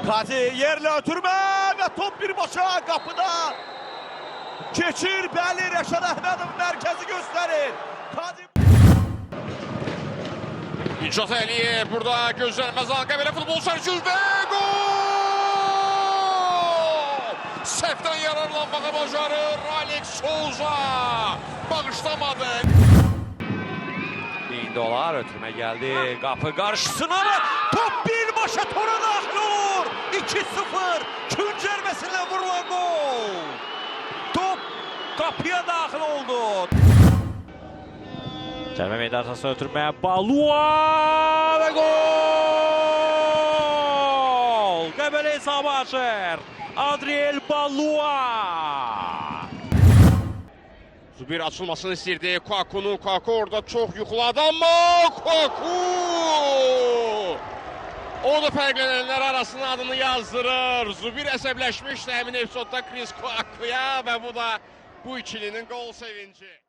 Kazi yerle ötürme ve top birbaşa kapıda. Keçir Bəli Rəşad Əhmədov mərkəzi göstərir. Kazi İnşaat Əliyev burada gözlənməz Qəbələ futbol sərçildə gol! Səhvdən yararlanmağa bacarır Alex Souza. Bağışlamadı. Dolar ötürme geldi. Kapı karşısına ve top birbaşa tora daxil olur. 2-0. Küncərməsindən vurulan gol. Top kapıya daxil oldu. Cəbə meydançasına ötürməyə Balua ve gol. Qəbələ hesabı açır. Adriel Balua. Zubir açılmasını istirdi. Kaku orada çok yuxuladı ama Kaku! O da fərqlənənlər arasında adını yazdırır. Zubir əsəbləşmişdi həmin epizodda Chris Kakuya və bu da bu ikilinin gol sevinci.